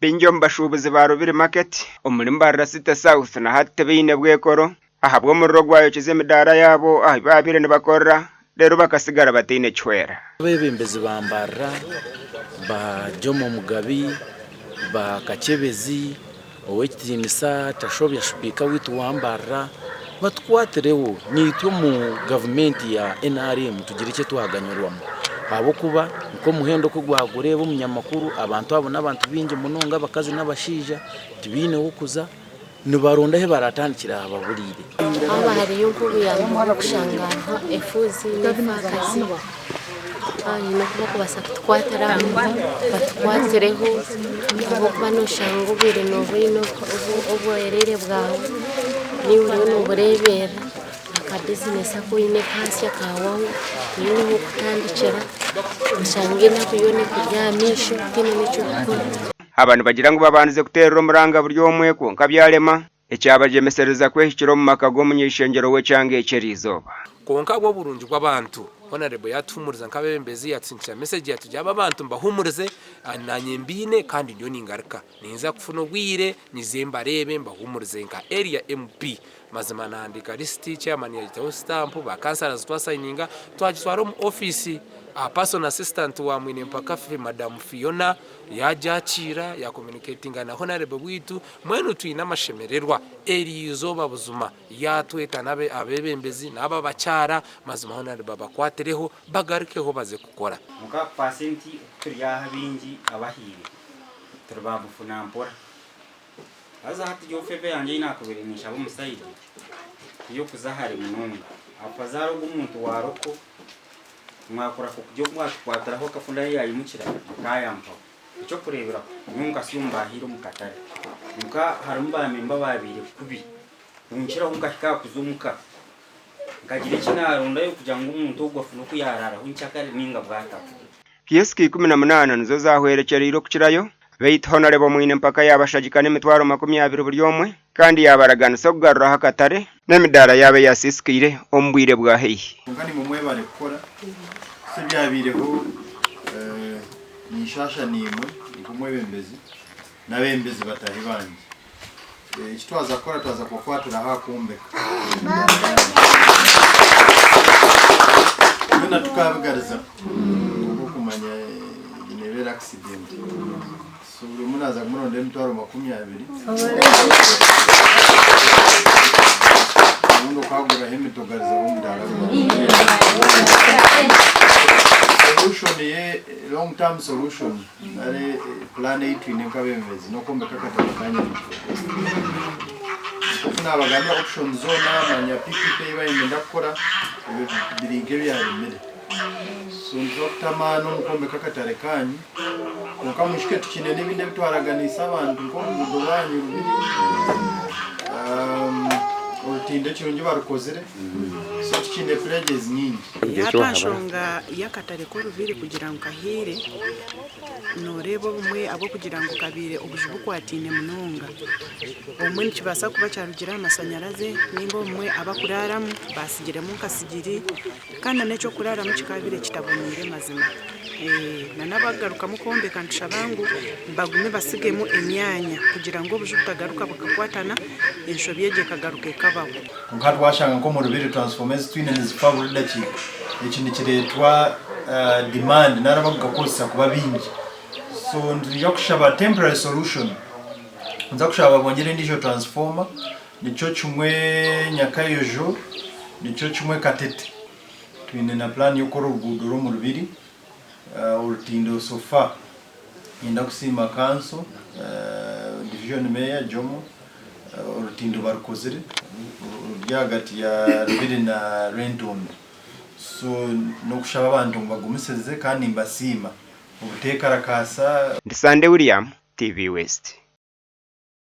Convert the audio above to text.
binjyo mbashubuzi ba Rubiri Market muri Mbarara City South na hatebine bwekoro ahabwo mu rogwayo kizemidara yabo babire ne bakora rero bakasigara batine chwera bebembezi ba Mbarara ba Jomo Mugabi ba Kachebezi owekitinisa tashobya speaker witu wa Mbarara batwatereho nityo mu government ya NRM tugire cyo tuhaganyurwamo abo kuba nko muhendo ko gwagureba umunyamakuru abantu abo n'abantu binje munonga bakazi n'abashija tibine ukuza nibaronda he baratandikira ababurire aba hari yuko biyanga gushangana efuzi n'ifakazi no kuba kubasa twatara batwatereho abo kuba no shango bire no bino oboerere bwawe ni uri no burebera aka business ako ine kasi akawaho ni ho kutandikira ushangena kuyone kuryamisho kino nico gukora abantu bagira ngo babanze guterera umuranga buryo omwe ko nkabyarema ecyabajemesereza kwehikiro mu makago munyishengero we cyange ekerizoba konka bwo burungi bw'abantu honorable yatumuriza nkabembezi yatsinchira message yatujaba abantu mbahumurize ananyembine kandi nyo ningaruka ninza kufuna gwire nizemba rebe mbahumurize nka area MP mazima nandika list chairman ya Gitaho stamp ba councilors twasigninga twagitwara mu office a personal assistant wa mwine mpaka Madam Fiona yajachira ya communicating na honorable bwitu mwenu tuina mashemererwa erizoba buzuma yatweta nabe abebembezi naba bacyara mazima honorable bakwatereho bagarukeho baze gukora muka percent turiya bingi abahire turabafuna mpora aza hati yo febe yanje inakubirenisha abo musayidi yo kuzahari munonga afazaro gumuntu waroko mwakora kujyo mwatwataraho kafunda yayimukira kayampa icyo kurebera nyunga siumbahiro mukatare muka harumba memba babire kubi unkira unkashika kuzumuka ngagire kinarunda yo kugira ngo umuntu ugwafuna kuyarara uncyakare ninga bwatafu kieski 18 nizo zahwerekera iro kukirayo Wait honorable mwine mpaka yabashagikana emitwaro 20 buri omwe kandi yabaragana so kugarura hakatare n'emidara yabe yasiskire ombwire bwa heyi ngani mu mwebare gukora se byabireho nishasha nimwe kumwebembezi nabembezi batahi banje kitwaza kora twaza kokwatura hakumbeka nuna tukabigariza kumanya inebera accident so munaza muronde emitwaro 20 umuntu kwagura hemitogariza umudara solution ye long term solution ale plan yitu inenkabemezi nokombeka katakanya kufuna abagambya option zona manya PPP bayimenda gukora biringe byaremere so nzotamano mukombeka katarekanyi mukamushike tukine n'ibinde bitwaraganisa abantu ngo mudo banyu rubiri urutinde kirungi barukozere so tukine pledges nyingi yatashonga yakatare ko rubiri kugira ngo kahire norebo bumwe abo kugira ngo kabire ubujubu kwatine munonga umwe nikibasa kuba cyarugira amasanyaraze ningo umwe abakuraramu basigire mu kasigiri kandi neco kuraramu kikabire kitabonire mazima nanabagaruka mukombe kantusha bangu bagume basigemo emyanya kugira ngo ubujubu tagaruka bakakwatana inshobyege kagaruke kabaho nkatwa washanga ko mu rubiri transformers twine nizifavurida ki ikindi kiretwa demand narabavuga kosa kuba bingi so ndiyo kushaba temporary solution nza kushaba bongere ndisho transformer nico chumwe nyakayojo nico chumwe katete twine na plan yo kora uruguduro mu rubiri urutindo sofa yenda kusima kanso division meya Jomo urutindo barukozere ryagati ya rubiri na Renton so no kushaba abantu bagumiseze kandi mbasima ubuteka rakasa Ndisande William TV West